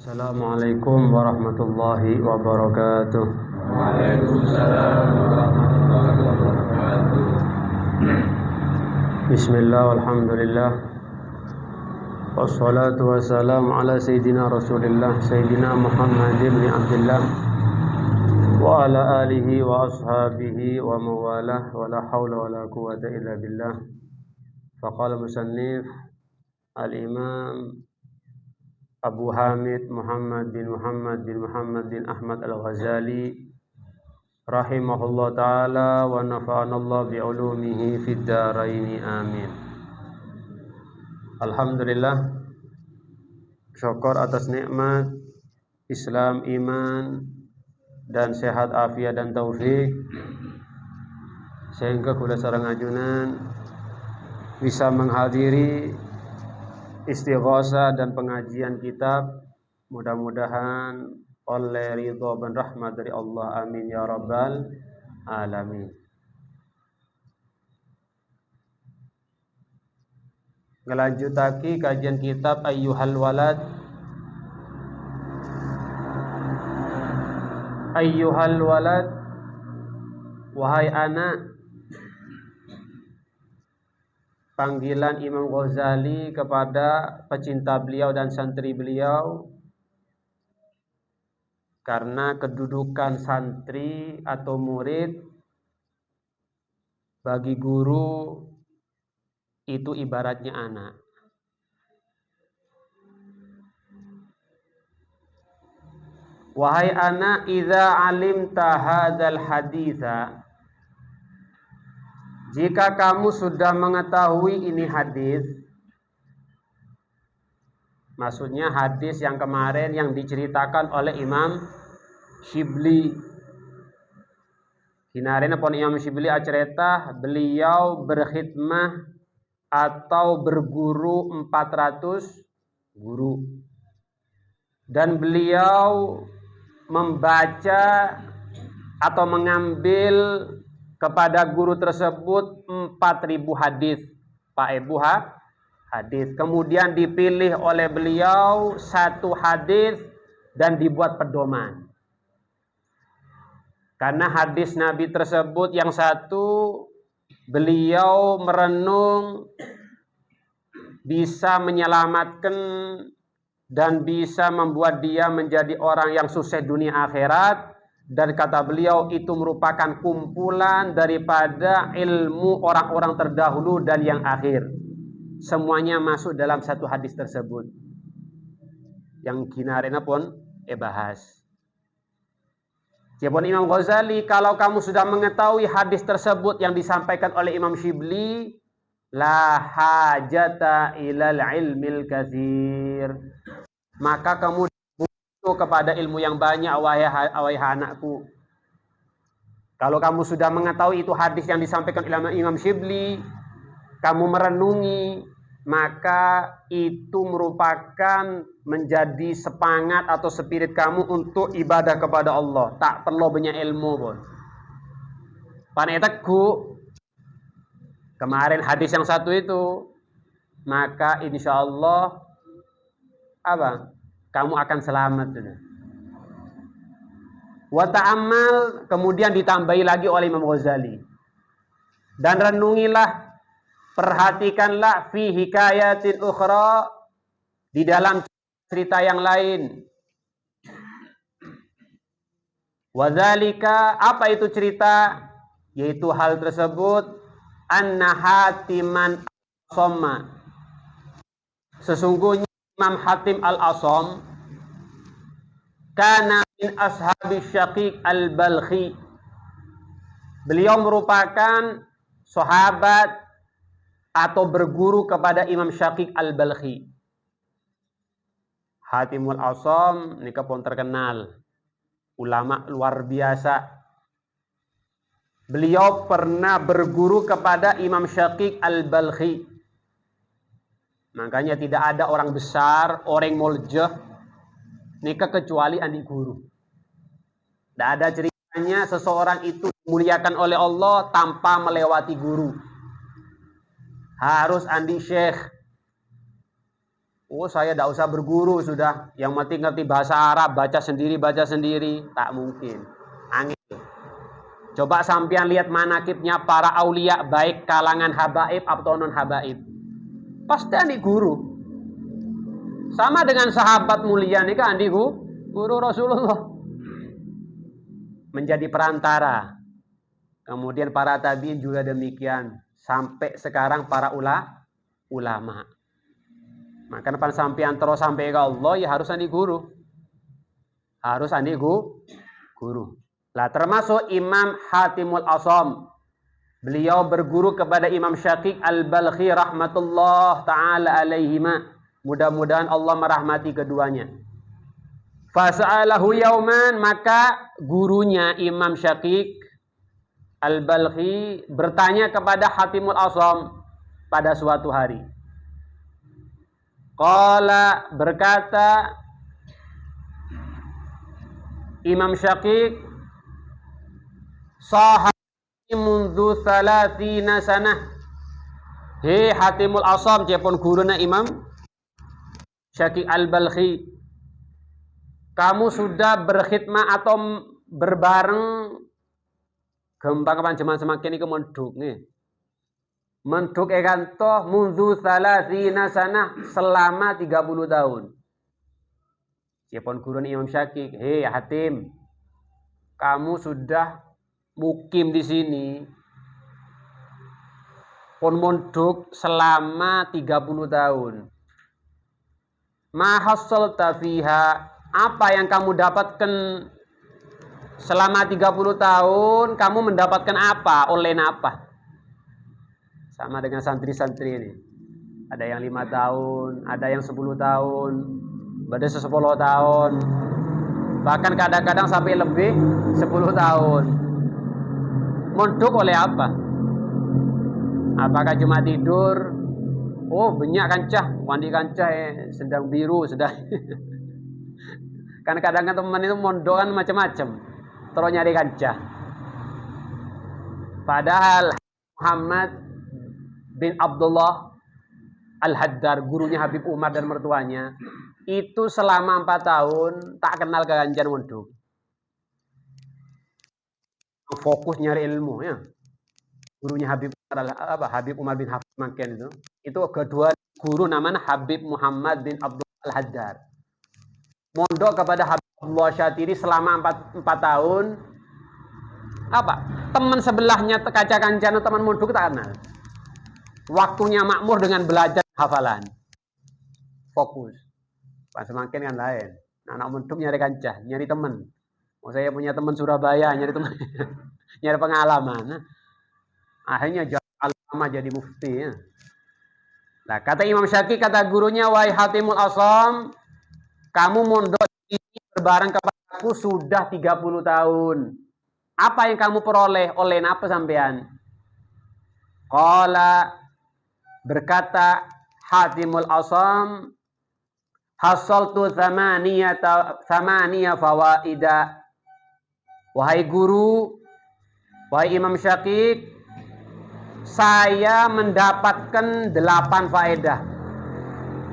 Assalamualaikum warahmatullahi wabarakatuh. Waalaikumsalam warahmatullahi wabarakatuh. Bismillah walhamdulillah. Wassalatu wassalamu ala sayyidina Rasulillah Sayyidina Muhammad ibn Abdullah wa ala alihi wa ashabihi wa mawalah wa la hawla wa la quwwata illa billah. Faqala musannif al-imam Abu Hamid Muhammad bin Ahmad Al-Ghazali rahimahullah ta'ala wa nafa'anallah bi'ulumihi fid dharaini amin. Alhamdulillah, syukur atas nikmat Islam, iman dan sehat afiat dan taufik sehingga kula sareng ajunan bisa menghadiri istighosah dan pengajian kitab, mudah-mudahan oleh ridha dan rahmat dari Allah, amin ya rabbal alamin. Ngelanjutake kajian kitab Ayyuhal Walad. Ayyuhal walad, wahai anak. Panggilan Imam Ghazali kepada pecinta beliau dan santri beliau, karena kedudukan santri atau murid bagi guru itu ibaratnya anak. Wahai anak, idza alimta hadzal haditsa, jika kamu sudah mengetahui ini hadis, maksudnya hadis yang kemarin yang diceritakan oleh Imam Shibli. Kinarin pun Imam Shibli acerita beliau berkhidmah atau berguru 400 guru. Dan beliau membaca atau mengambil kepada guru tersebut 4.000 hadis, Pak Ibu hadis. Kemudian dipilih oleh beliau satu hadis dan dibuat pedoman. Karena hadis Nabi tersebut yang satu beliau merenung bisa menyelamatkan dan bisa membuat dia menjadi orang yang sukses dunia akhirat. Dan kata beliau itu merupakan kumpulan daripada ilmu orang-orang terdahulu dan yang akhir. Semuanya masuk dalam satu hadis tersebut. Yang kinarena pun bahas. Siapun Imam Ghazali, kalau kamu sudah mengetahui hadis tersebut yang disampaikan oleh Imam Shibli, la hajata ilal ilmil katsir. Maka kamu kepada ilmu yang banyak, wahai anakku. Kalau kamu sudah mengetahui itu hadis yang disampaikan oleh Imam Shibli, kamu merenungi, maka itu merupakan menjadi semangat atau spirit kamu untuk ibadah kepada Allah. Tak perlu banyak ilmu pun. Panetekku kemarin hadis yang satu itu, maka insya Allah kamu akan selamat. Wa ta'ammal, kemudian ditambahi lagi oleh Imam Ghazali. Dan renungilah, perhatikanlah fi hikayatin ukhra, di dalam cerita yang lain. Wa dzalika, apa itu cerita? Yaitu hal tersebut anna Hatiman as-Samma, sesungguhnya Imam Hatim al-Asam kana min ashabi Syaqiq al-Balkhi, beliau merupakan sahabat atau berguru kepada Imam Syaqiq al-Balkhi. Hatimul Asam ini pun terkenal, ulama luar biasa. Beliau pernah berguru kepada Imam Syaqiq al-Balkhi. Makanya tidak ada orang besar, orang muljah nikah kecuali adik guru. Tidak ada ceritanya seseorang itu dimuliakan oleh Allah tanpa melewati guru. Harus andi syekh. Oh, saya tidak usah berguru sudah. Yang penting ngerti bahasa Arab, baca sendiri. Tak mungkin. Angin. Coba sampean lihat manakibnya para aulia, baik kalangan habaib atau non habaib. Pasti andi guru. Sama dengan sahabat mulia nih kan, andi guru Rasulullah. Menjadi perantara. Kemudian para tabiin juga demikian. Sampai sekarang para ulama. Maka pan sampean terus sampai ke Allah ya harus andi guru. Harus andi guru. Lah termasuk Imam Hatimul Asham. Beliau berguru kepada Imam Syaqiq Al-Balkhi rahmatullah taala alaihima. Mudah-mudahan Allah merahmati keduanya. Fasa'alahu yauman, maka gurunya Imam Syaqiq Al-Balkhi bertanya kepada Hatimul Asham pada suatu hari. Qala, berkata Imam Syaqiq, sahati mundu thalathina sanah. Hei Hatimul Asham, cepon guruna Imam Syaqiq Al-Balkhi, kamu sudah berkhidmat atau berbareng gembang panjeman semakin ini menduk nih. Menduk ekanto mundu thalathina sanah, selama 30 tahun. Siapun gurun Imam Syaqiq, hei Hatim, kamu sudah mukim di sini, pun munduk selama 30 tahun. Ma hassalta fiha, apa yang kamu dapatkan selama 30 tahun? Kamu mendapatkan apa? Oleh apa? Sama dengan santri-santri ini. Ada yang 5 tahun, ada yang 10 tahun, ada 10 tahun, bahkan kadang-kadang sampai lebih 10 tahun. Mondok oleh apa? Apakah cuma tidur? Oh, banyak kancah, mandi kancah sedang biru, sedang. Kan kadang-kadang teman itu mondok kan macam-macam, terus nyari kancah. Padahal Muhammad bin Abdullah Al-Haddar, gurunya Habib Umar dan mertuanya, itu selama 4 tahun tak kenal keganjar mondok. Fokus nyari ilmu ya. Gurunya Habib Umar bin Hafiz Makken itu kedua guru namanya Habib Muhammad bin Abdullah Al-Haddar. Mondok kepada Habib Abdullah Syatiri selama 4 tahun. Apa? Teman sebelahnya kaca kancana teman mondok tak kenal. Waktunya makmur dengan belajar hafalan. Fokus. Pas semakin kan lain. Anak mondok nyari kancah, nyari teman. Oh, saya punya teman Surabaya, nyari teman, nyari pengalaman. Akhirnya lama jadi mufti. Ya. Nah, kata Imam Syaqiq, kata gurunya, wahai Hatimul Asham, kamu mondok ini berbareng kepadaku sudah 30 tahun. Apa yang kamu peroleh? Oleh apa sampean? Qala, berkata Hatimul Asham, hasaltu thamaniya fawaida. Wahai guru, wahai Imam Syaqiq, saya mendapatkan 8 faedah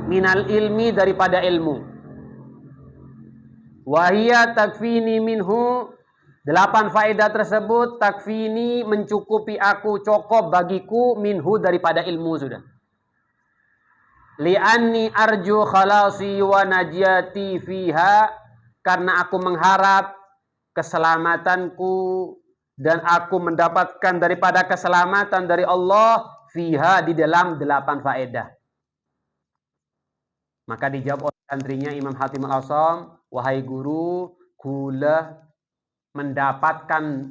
minal ilmi, daripada ilmu. Wahia takfini minhu, 8 faedah tersebut takfini, mencukupi aku, cukup bagiku, minhu, daripada ilmu sudah. Li'anni arju khalasi wa najati fiha, karena aku mengharap keselamatanku dan aku mendapatkan daripada keselamatan dari Allah fiha, di dalam 8 faedah. Maka dijawab oleh santrinya Imam Hatimul Asham, wahai guru, kula mendapatkan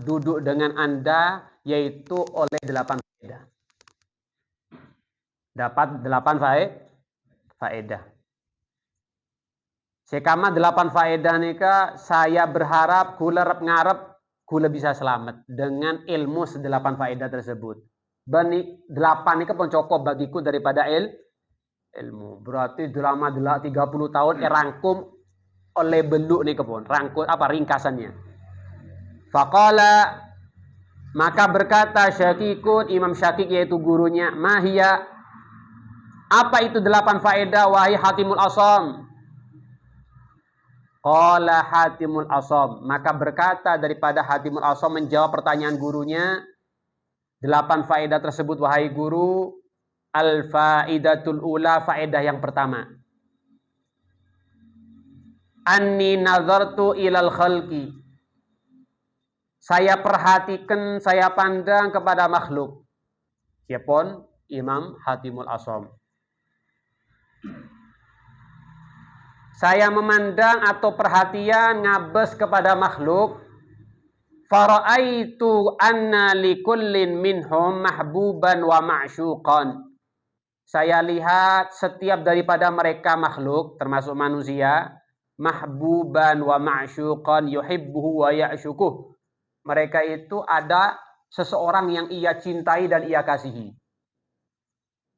duduk dengan Anda yaitu oleh 8 faedah. Dapat 8 faedah. Sekama 8 faedah nika, saya berharap kula ngarep kula bisa selamat dengan ilmu 8 faedah tersebut. Bani 8 nika pun cukup bagiku daripada ilmu. Berarti selama 30 tahun rangkum oleh beluk nika pun. Rangkum apa ringkasannya? Faqala, maka berkata Syaqiqun, Imam Syaqiq yaitu gurunya, mahia, Apa itu 8 faedah wahai Hatimul Asam? Qala Hatimul Asam, maka berkata daripada Hatimul Asam menjawab pertanyaan gurunya, 8 faedah tersebut wahai guru, al-faidatul ula, faedah yang pertama. Anni nazartu ilal khalqi. Saya perhatikan, saya pandang kepada makhluk. Siapun Imam Hatimul Asam. Saya memandang atau perhatian ngabes kepada makhluk. Fara'aitu anna likullin minhum mahbuban wa ma'syuqan. Saya lihat setiap daripada mereka makhluk, termasuk manusia, mahbuban wa ma'syuqan yuhibbuhu wa ya'syukuh. Mereka itu ada seseorang yang ia cintai dan ia kasihi.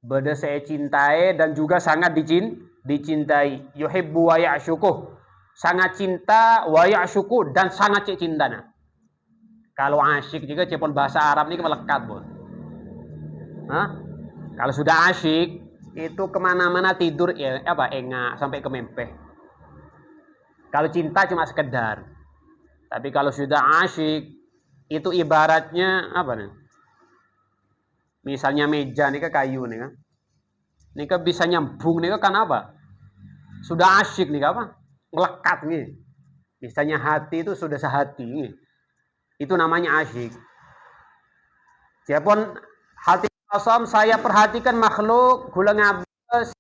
Beda saya cintai dan juga sangat dicintai. Yuhibbu wa ya'syukuh. Sangat cinta wa ya'syukuh dan sangat cinta. Kalau asyik juga cepon bahasa Arab ini melekat, Bos. Kalau sudah asyik itu kemana-mana tidur ya engak sampai ke mempeh. Kalau cinta cuma sekedar. Tapi kalau sudah asyik itu ibaratnya apa nih? Misalnya meja nih ke kayu nih kan. Nih ke bisa nyambung nih kan apa? Sudah asyik nih apa? Melekat nih. Misalnya hati itu sudah sehati nih. Itu namanya asyik. Siapun hati Asam saya perhatikan makhluk gula ngabes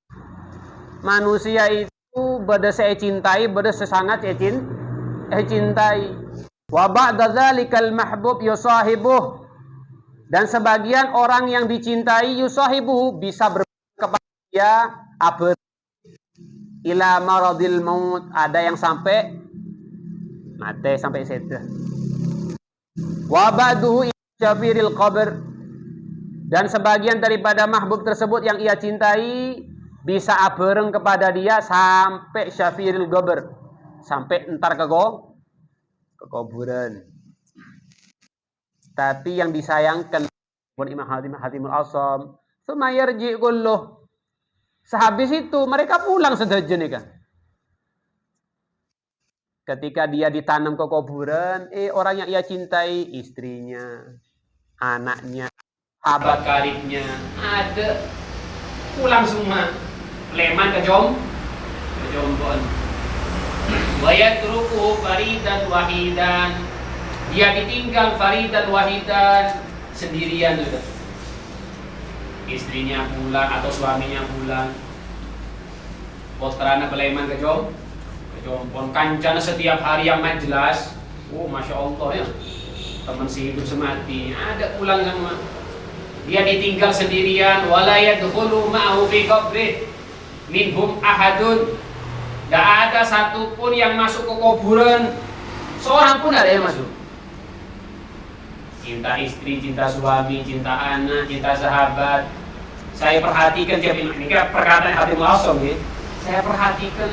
manusia itu beda saya cintai, beda sesangat saya cintai. Wa ba'da dzalikal mahbub yusahibuh. Dan sebagian orang yang dicintai yusahibuh bisa kepada dia ila maradil maut, ada yang sampai mati sampai sedah. Wa ba'duhu syafiril qabr, dan sebagian daripada mahbub tersebut yang ia cintai bisa abereng kepada dia sampai syafiril qabr, sampai entar ke kuburan. Tapi yang disayangkan buat Imam Hatimul Asam, sumayarji kulluh. Sehabis itu mereka pulang sedajen kan. Ketika dia ditanam ke kuburan, orang yang ia cintai, istrinya, anaknya, sahabat karibnya, ada pulang semua. Leman ke jombon. Wa yatruku faridan wahidan. Dia ditinggal faridan wahidan, sendirian juga. Istrinya pulang atau suaminya pulang. Potrana beleman ke jombon. Kancana setiap hari yang jelas. Oh, Masya Allah ya. Teman si hidup semati. Ada pulang sama. Dia ditinggal sendirian. Wala yadkhulu ma'ahu fi qabrih minhum ahadun. Tidak ada satupun yang masuk ke kuburan. Seorang pun ada yang masuk. Cinta istri, cinta suami, cinta anak, cinta sahabat. Saya perhatikan, ini kan perkataan Hatimul Asam ya. Saya perhatikan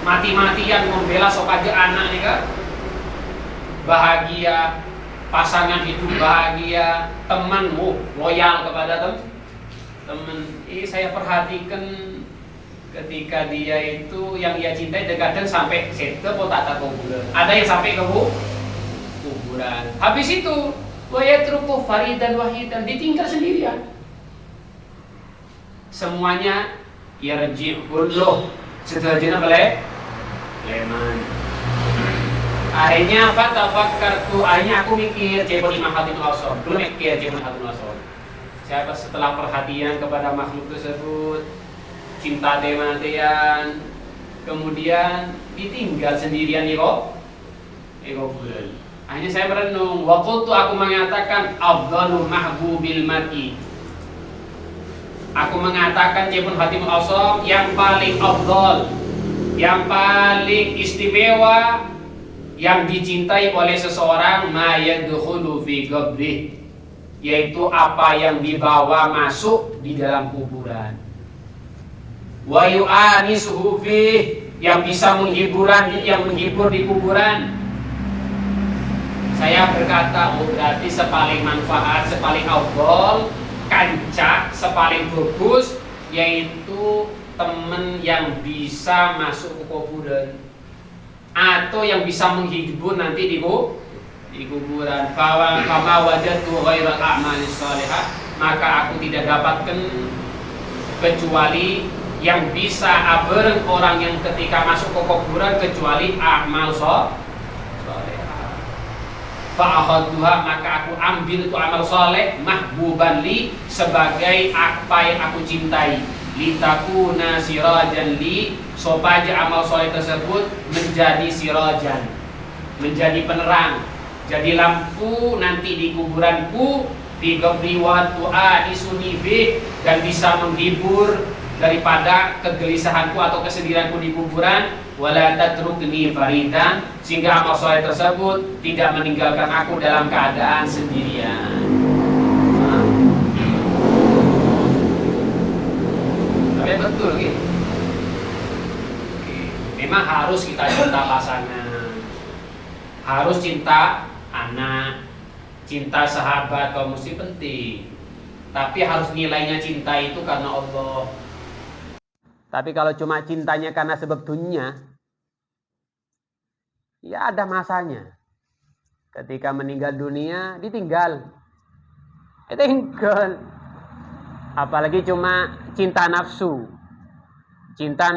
mati-matian membela sok aja anak nih kan. Bahagia, pasangan hidup bahagia, temanmu loyal kepada teman. Saya perhatikan ketika dia itu yang ia cintai kadang sampai setelah tak kuburan. Ada yang sampai ke kuburan. Habis itu wa yatruku faridan wahidan, ditinggal sendirian. Semuanya yarji kulluh, seterusnya boleh leman. Akhirnya fatafakkartu, akhirnya aku mikir cepon Imam Hatimul Asam. Belum mikir cepon Hatimul Asam. Siapa setelah perhatian kepada makhluk tersebut, cinta matian, kemudian ditinggal sendirian di kuburan. Akhirnya saya merenung, wa qultu, aku mengatakan afdalu mahbubil mar'i. Aku mengatakan cepon Hatimul Asam yang paling afdal, yang paling istimewa, yang dicintai oleh seseorang ma yadkhulu fi qabrih, yaitu apa yang dibawa masuk di dalam kuburan. Wa yu'anisuhu fi, yang bisa yang menghibur di kuburan. Saya berkata, berarti sepaling manfaat, sepaling afdal, kancak, sepaling bagus yaitu teman yang bisa masuk ke kuburan atau yang bisa menghibur nanti di kuburan. Fama wajadtu ghairal a'malis shalihah, maka aku tidak dapatkan kecuali yang bisa abareng orang yang ketika masuk ke kuburan kecuali amal shalihah. Fa'akhadtuha, maka aku ambil itu amal soleh mahbuban li, sebagai apa yang aku cintai, litakuna sirajan li, supaya amal soleh tersebut menjadi sirajan, menjadi penerang, jadi lampu nanti di kuburanku, fi qabri wa tu'ani sunifi, dan bisa menghibur daripada kegelisahanku atau kesedihanku di kuburan. Wala tatrukni faridan, sehingga amal soleh tersebut tidak meninggalkan aku dalam keadaan sendirian. Tapi betul gitu. Memang harus kita cinta pasangan, harus cinta anak, cinta sahabat kaum muslim penting. Tapi harus nilainya cinta itu karena Allah. Tapi kalau cuma cintanya karena sebab dunia, ya ada masanya. Ketika meninggal dunia, ditinggal. Ditinggal. Apalagi cuma cinta nafsu. Cinta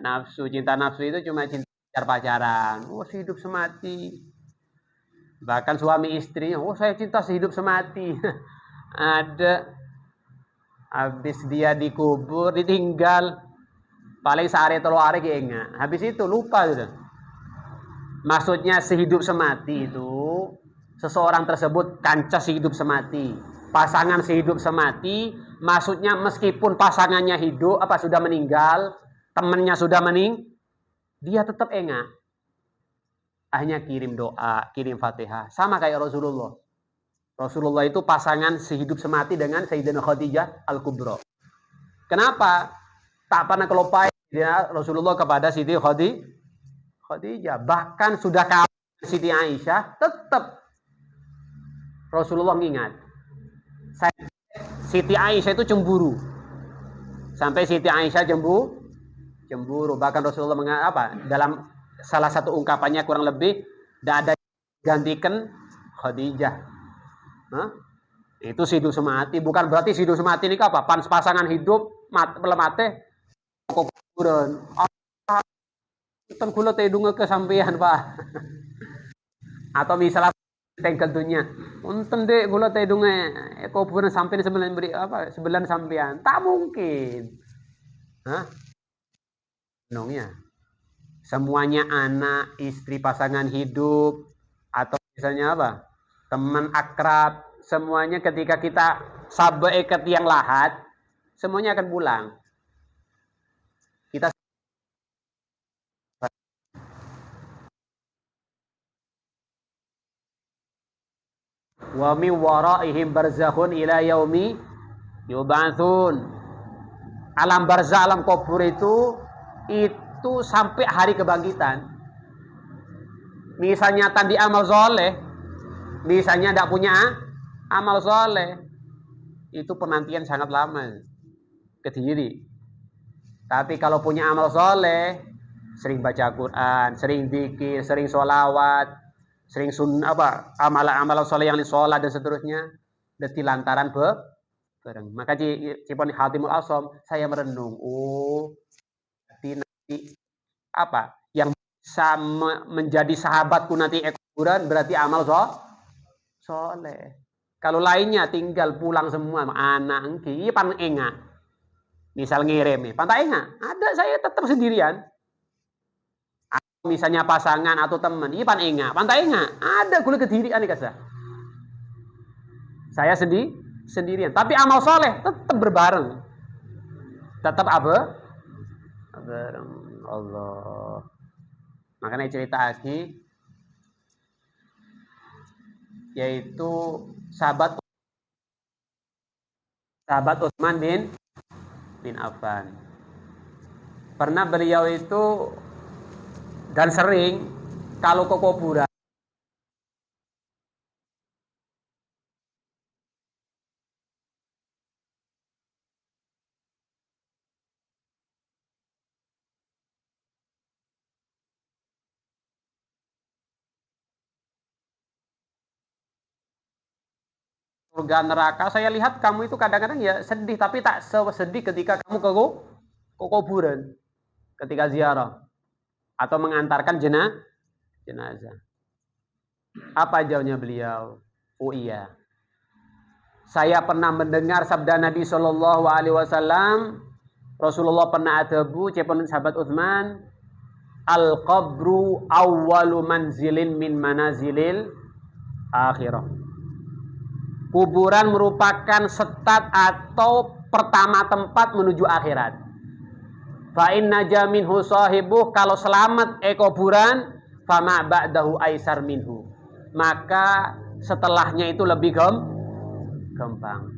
nafsu. Cinta nafsu itu cuma cinta pacaran. Oh, sehidup semati. Bahkan suami istri, oh saya cinta sehidup semati. Ada. Habis dia dikubur, ditinggal. Paling sehari atau 2 hari kayaknya. Habis itu lupa sudah. Maksudnya sehidup semati itu seseorang tersebut kanca sehidup semati, pasangan sehidup semati. Maksudnya meskipun pasangannya hidup sudah meninggal, temannya sudah dia tetap ingat. Hanya kirim doa, kirim Fatihah, sama kayak Rasulullah. Rasulullah itu pasangan sehidup semati dengan Sayyidatina Khadijah Al-Kubra. Kenapa? Tak pernah kelupai ya Rasulullah kepada Siti Khadijah. Bahkan sudah kawan Siti Aisyah, tetap Rasulullah mengingat. Siti Aisyah itu cemburu. Sampai Siti Aisyah cemburu. Bahkan Rasulullah mengatakan dalam salah satu ungkapannya kurang lebih, tidak ada gantikan Khadijah. Itu hidup semati. Bukan berarti hidup semati ini apa? Pasangan hidup mati kuburan. Kan kula tedung ke sampean, Pak. Atau misalnya tengkel dunia. Unten dek kula tedung kuburan sampean sebelah sampean. Tak mungkin. Nongnya. Semuanya anak, istri, pasangan hidup, atau misalnya teman akrab, semuanya ketika kita sabai ke tiang lahat, semuanya akan pulang. Kita wa min waraihim barzakhun ila yaumi yub'atsun. Alam barzah, alam kubur itu sampai hari kebangkitan. Misalnya tadi amal soleh, misalnya tidak punya amal soleh, itu penantian sangat lama ke diri. Tapi kalau punya amal soleh, sering baca Quran, sering zikir, sering sholawat, sering amalan soleh yang sholat dan seterusnya, dadi lantaran bareng. Maka cipon Hatimul Asom, saya merenung, nanti yang bisa menjadi sahabatku nanti kuburan berarti amal soleh. Kalau lainnya tinggal pulang semua, anak engki, pan enga. Misal ngirim, pantai enga, ada saya tetap sendirian. Misalnya pasangan atau teman, pan enga, pantai enga, ada kulit kedirian kasa. Saya sendirian, tapi amal soleh tetap berbareng. Tetap bareng Allah. Makanya cerita lagi, yaitu sahabat Utsman bin Affan. Pernah beliau itu dan sering kalau ke kuburan surga neraka. Saya lihat kamu itu kadang-kadang ya sedih, tapi tak sedih ketika kamu ke kuburan, ketika ziarah atau mengantarkan jenazah. Apa jawabnya beliau? Oh iya, saya pernah mendengar sabda Nabi Shallallahu Alaihi Wasallam. Rasulullah pernah adabu, cepon sahabat Utsman, al qabru awwalu manzilin min manazilil akhirah. Kuburan merupakan setat atau pertama tempat menuju akhirat. Fa inna jaminhu sahibuh, kalau selamat kuburan, fama ba'dahu aisar minhu, maka setelahnya itu lebih gampang.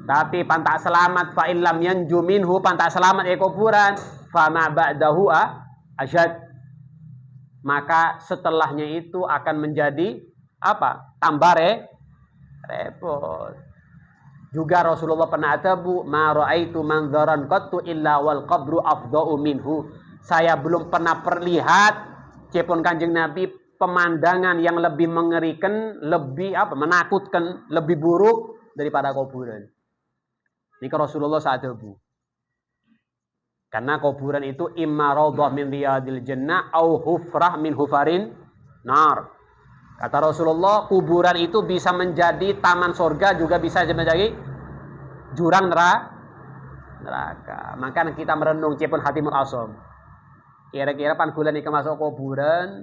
Tapi pantak selamat, fa in lam yanju minhu, pantak selamat kuburan, fama ba'dahu asyad, maka setelahnya itu akan menjadi apa? Tambah repot. Juga Rasulullah pernah adabu, ma ra'aitu manzaran qattu illa wal qabru afdha'u minhu. Saya belum pernah perlihat, cepon Kanjeng Nabi, pemandangan yang lebih mengerikan, lebih menakutkan, lebih buruk daripada kuburan. Ini ke Rasulullah saat adabu. Karena kuburan itu imma raudhah min riyadil jannah au hufrah min hufarin nar. Kata Rasulullah, kuburan itu bisa menjadi taman surga, juga bisa menjadi jurang neraka. Maka kita merenung cepun Hatimul Asom. Kira-kira pan ini masuk kuburan,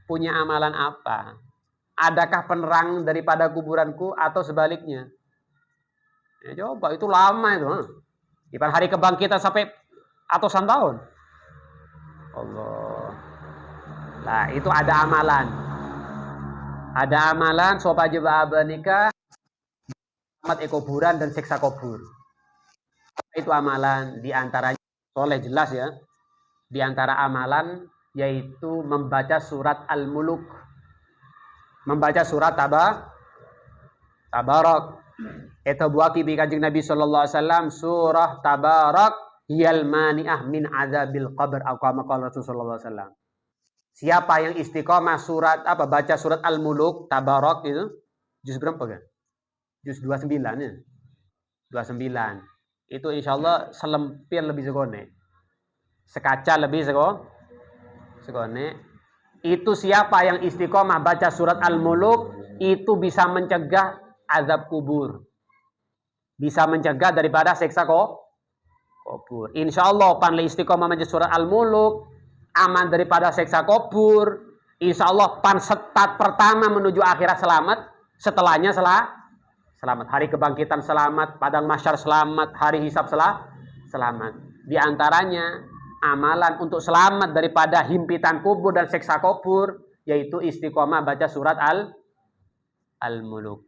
punya amalan apa? Adakah penerang daripada kuburanku atau sebaliknya? Ya, coba, itu lama itu. Di hari kebangkitan sampai ratusan tahun. Allah. Nah, itu ada amalan. Ada amalan supaya jawab nikah, selamat kuburan dan siksa kubur. Itu amalan, di antaranya soleh jelas ya. Di antara amalan yaitu membaca surat Al-Muluk. Membaca surat Tabarak. Itu buaki bi Kanjeng Nabi sallallahu alaihi wasallam, surah Tabarak hiyal mani'ah min azabil qabr, atau kama qala Rasulullah sallallahu alaihi wasallam. Siapa yang istiqomah baca surat Al-Muluk, Tabarak itu, juz berapa kan? Juz 29 ya. 29. Itu insyaallah selempir lebih segone. Sekaca lebih segone. Itu siapa yang istiqomah baca surat Al-Muluk, itu bisa mencegah azab kubur. Bisa mencegah daripada siksa kubur. Insyaallah panle istiqomah baca surat Al-Muluk, aman daripada siksa kubur. Insyaallah pan setat pertama menuju akhirat selamat, setelahnya selamat. Hari kebangkitan selamat, padang mahsyar selamat, hari hisab selamat. Di antaranya amalan untuk selamat daripada himpitan kubur dan siksa kubur yaitu istiqomah baca surat Al-Muluk.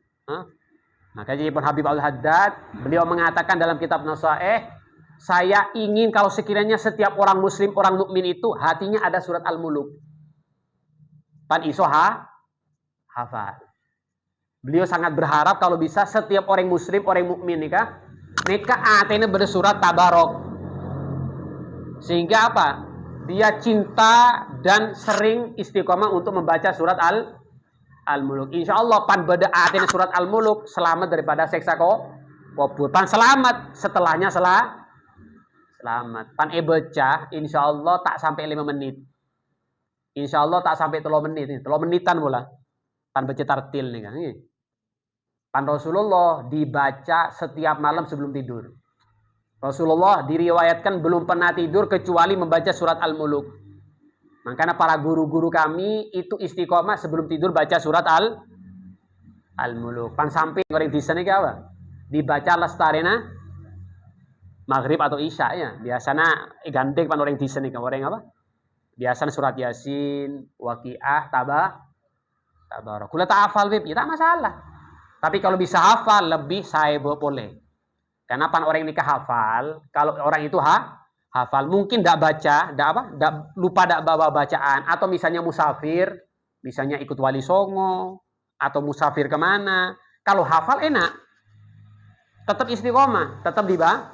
Makanya Ibnu Habib Al-Haddad, beliau mengatakan dalam kitab Nasaih, saya ingin kalau sekiranya setiap orang muslim, orang mukmin itu hatinya ada surat Al-Muluk. Pan iso hafal. Beliau sangat berharap kalau bisa setiap orang muslim, orang mukmin nikah atene bersurat Tabarok. Sehingga apa? Dia cinta dan sering istiqomah untuk membaca surat Al-Muluk. Insyaallah pan beda atene surat Al-Muluk selamat daripada siksa kubur. Pan selamat, setelahnya selamat. Pan baca insyaallah tak sampai 5 menit. Insyaallah tak sampai 3 menit. 3 menitan pula. Pan baca tartil nih kan. Pan Rasulullah dibaca setiap malam sebelum tidur. Rasulullah diriwayatkan belum pernah tidur kecuali membaca surat Al-Muluk. Makanya para guru-guru kami itu istiqomah sebelum tidur baca surat Al-Muluk. Pan sampai orang di sana apa? Dibaca lestarena maghrib atau isya ya. Biasanya ganti pan orang di sana orang apa? Biasanya surat Yasin, Waqiah, Tabarak. Kula tak hafal bib, ya tak masalah. Tapi kalau bisa hafal lebih saya boleh. Karena pan orang nikah hafal, kalau orang itu hafal, mungkin tidak baca, lupa tidak bawa bacaan, atau misalnya musafir, misalnya ikut wali songo, atau musafir kemana. Kalau hafal enak, tetap istiqomah, tetap dibaca.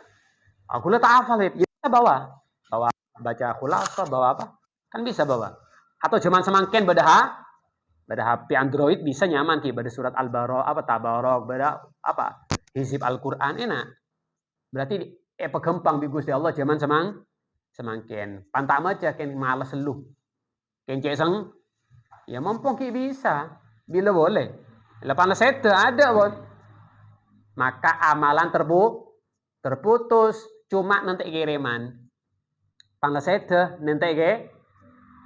Aku tak hafal, ya bawa baca khulafah, bawa apa? Kan bisa bawa. Atau zaman semangkin beda Pada HP Android bisa nyaman ki, pada surat Al-Baqarah apa Tabarok, pada apa? Hizib Al-Qur'an enak. Berarti pegempang bi Gusti Allah zaman semangken. Pantak aja ken males lu. Ken ceseng ya mumpung ki bisa. Bila boleh. Lepas sete ada bon. Maka amalan terputus cuma nanti kiriman. Pangasete nanti ke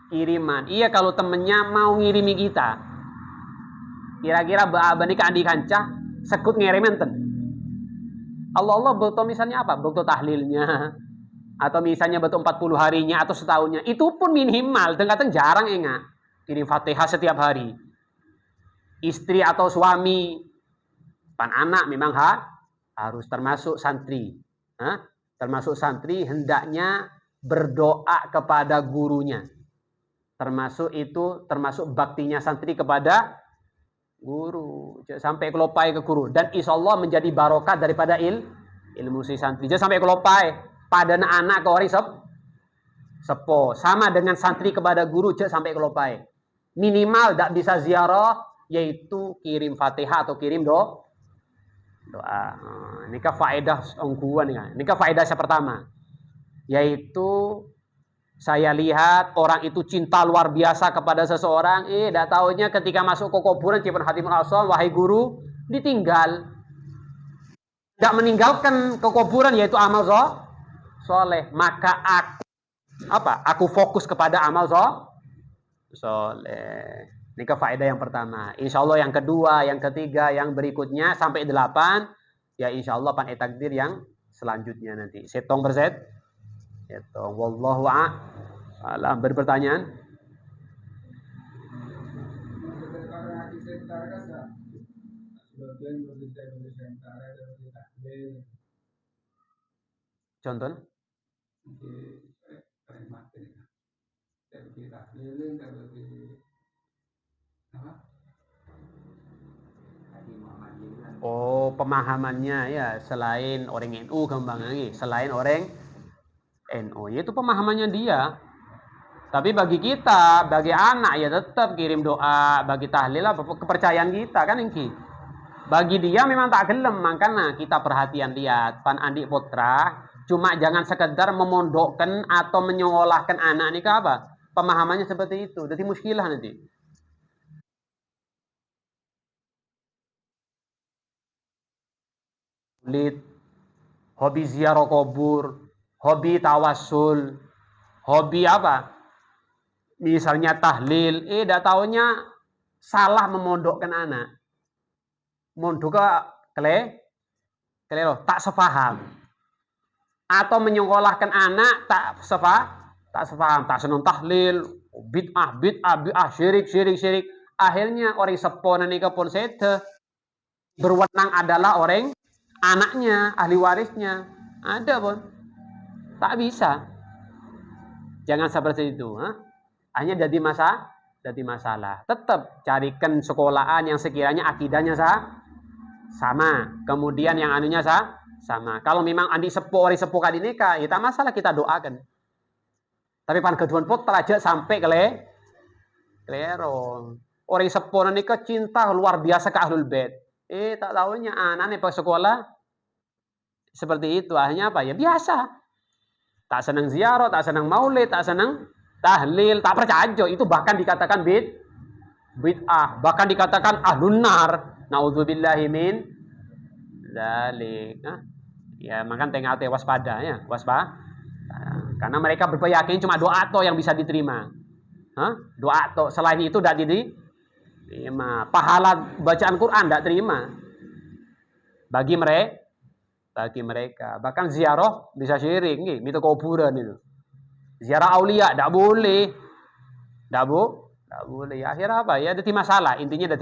kiriman. Iya kalau temennya mau ngirimi kita. Kira-kira baaba nih adik kancah sekut ngirimin ten. Allah betul misalnya apa? Betul tahlilnya. Atau misalnya betul 40 harinya atau setahunnya. Itu pun minimal. Kadang jarang enggak. Kirim Fatihah setiap hari. Istri atau suami. Pan anak memang harus termasuk santri. Termasuk santri hendaknya berdoa kepada gurunya. Termasuk baktinya santri kepada guru. Sampai kelopai ke guru. Dan insya Allah menjadi barokat daripada ilmu si santri. Jangan sampai kelopai. Pada anak ke orang sepo. Sama dengan santri kepada guru. Jangan sampai kelopai. Minimal tak bisa ziarah. Yaitu kirim Fatihah atau kirim doa. Ini kan faedah ongkuan. Ini kan faedah yang pertama. Yaitu saya lihat orang itu cinta luar biasa kepada seseorang. Tidak taunya ketika masuk ke kuburan Cipun Hatimul Aswam, wahai guru, ditinggal. Tidak meninggalkan ke kuburan yaitu amal soleh. Maka aku fokus kepada amal soleh. Ini faedah yang pertama. Insya Allah yang kedua, yang ketiga, yang berikutnya sampai 8. Ya insya Allah pan takdir yang selanjutnya nanti. Setong berset. Setong. Wallahu a'lam. Berpertanyaan? Contoh? Oh, pemahamannya ya selain orang NU kembang lagi, selain orang NU, itu pemahamannya dia. Tapi bagi kita, bagi anak ya tetap kirim doa, bagi tahlil apa kepercayaan kita kan ini. Bagi dia memang tak gelem, makanya kita perhatian lihat pan Andi Putra, cuma jangan sekedar memondokkan atau menyekolahkan anak ini ke apa? Pemahamannya seperti itu, jadi muskilah nanti. Hobi ziarah kubur, hobi tawasul, hobi apa? Misalnya tahlil, dah taunya salah memondokkan anak. Mondok tak sepaham. Atau menyekolahkan anak tak sepaham, tak senang tahlil, bid'ah, syirik. Akhirnya orang seponan ini pun sete berwenang adalah orang anaknya, ahli warisnya. Ada pun. Tak bisa. Jangan seperti itu. Hanya jadi masalah. Tetap carikan sekolahan yang sekiranya akidahnya sama. Kemudian yang anunya sama. Kalau memang andi sepuh, orang sepuh kali nikah, ya tak masalah kita doakan. Tapi pan keduan putra aja sampai kelero. Orang sepuh nikah cinta luar biasa ke ahlul bait. Tak tahunya anaknya pas sekolah seperti itu. Akhirnya apa? Ya biasa. Tak senang ziarah, tak senang maulid, tak senang tahlil, tak percaya. Itu bahkan dikatakan bid'ah. Bahkan dikatakan ahlun nar. Na'udzubillahi min dzalik. Ya, makan tengah waspada ya, waspada. Karena mereka berkeyakinan cuma doa toh yang bisa diterima. Doa toh, selain itu tidak diterima. Pahala bacaan Quran tidak terima. Bagi mereka. Bahkan ziarah bisa syirik, minta kuburan itu. Ziarah aulia tidak boleh. Tidak boleh. Ya, akhirnya apa? Ya ada masalah. Intinya ada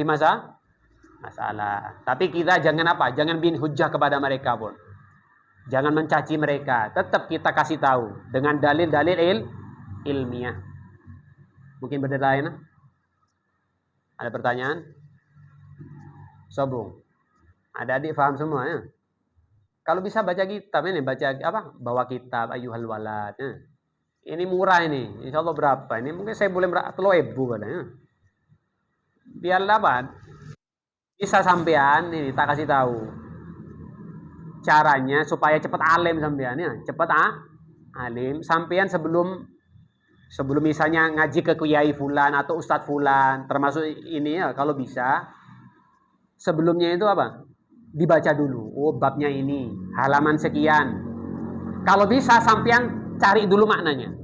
masalah. Tapi kita jangan apa? Jangan bin hujah kepada mereka pun. Jangan mencaci mereka. Tetap kita kasih tahu dengan dalil-dalil ilmiah. Mungkin benda lain? Ada pertanyaan? Sobung. Ada adik paham semua ya? Kalau bisa baca kitab ini, baca apa? Bawa kitab Ayyuhal Walad. Ini murah ini. Insya Allah berapa? Ini mungkin saya boleh 3.000 katanya. Biar apa? Bisa sampean ini tak kasih tahu. Caranya supaya cepat alim sampean ya, cepat alim. Sampean sebelum misalnya ngaji ke kiai fulan atau ustadz fulan, termasuk ini ya kalau bisa sebelumnya itu apa? Dibaca dulu. Oh, babnya ini, halaman sekian. Kalau bisa sampean cari dulu maknanya.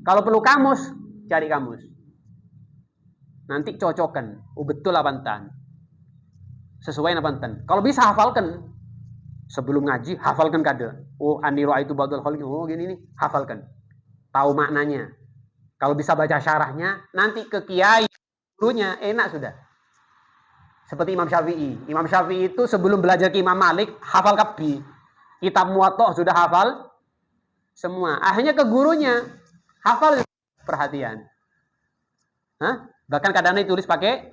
Kalau perlu kamus, cari kamus. Nanti cocokkan. Oh, betul apa entan? Sesuai apa entan? Kalau bisa hafalkan. Sebelum ngaji, hafalkan kada. Oh, aniru itu badul khaliq. Oh, gini nih, hafalkan. Tahu maknanya. Kalau bisa baca syarahnya, nanti ke kiai gurunya enak sudah. Seperti Imam Syafi'i. Imam Syafi'i itu sebelum belajar ke Imam Malik, hafal kabeh. Kitab Muwatta sudah hafal semua. Akhirnya ke gurunya, hafal perhatian. Hah? Bahkan kadang-kadang ditulis pakai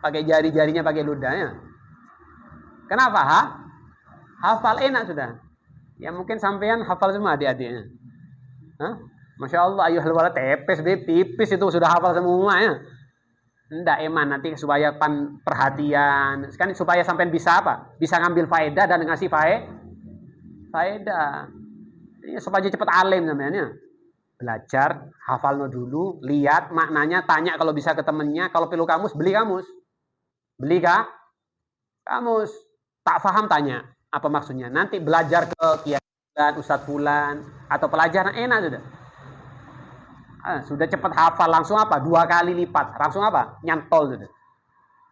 jari-jarinya, pakai ludahnya. Kenapa? Hafal enak sudah. Ya mungkin sampean hafal semua adik-adiknya. Hah? Masya Allah, ayuhal walad tipis itu sudah hafal semua ya. Ndak eman nanti supaya perhatian. Kan supaya sampean bisa apa? Bisa ngambil faedah dan ngasih faedah. Ya, supaya cepat alim namanya. Belajar, hafal dulu, lihat maknanya, tanya kalau bisa ke temennya, kalau perlu kamus, beli kamus. Beli kah? Kamus. Tak paham tanya, apa maksudnya? Nanti belajar ke kiai dan ustadz fulan atau pelajaran enak sudah. Sudah cepat hafal langsung apa? 2 kali lipat. Langsung apa? Nyantol sudah.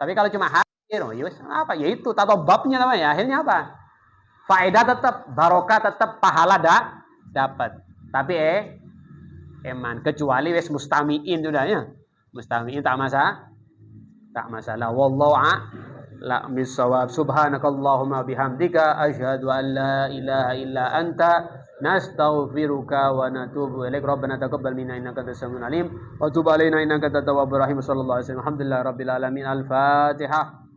Tapi kalau cuma hadir, apa? Ya itu tato babnya namanya. Akhirnya apa? Faedah tetap, barokah tetap, pahala dapat. Tapi eman kecuali wes mustamiin sudah ya. Mustamiin tak masalah. Wallahu a'lam bissawab. Subhanakallahumma bihamdika asyhadu an la ilaha illa anta nastaghfiruka wa natubu ilaik. Rabbana taqabbal minna innaka antas samiul alim wa tub alaina innaka antat tawwabur rahim. Sallallahu alaihi wasallam. Alhamdulillahirabbil alamin. Al-Fatihah.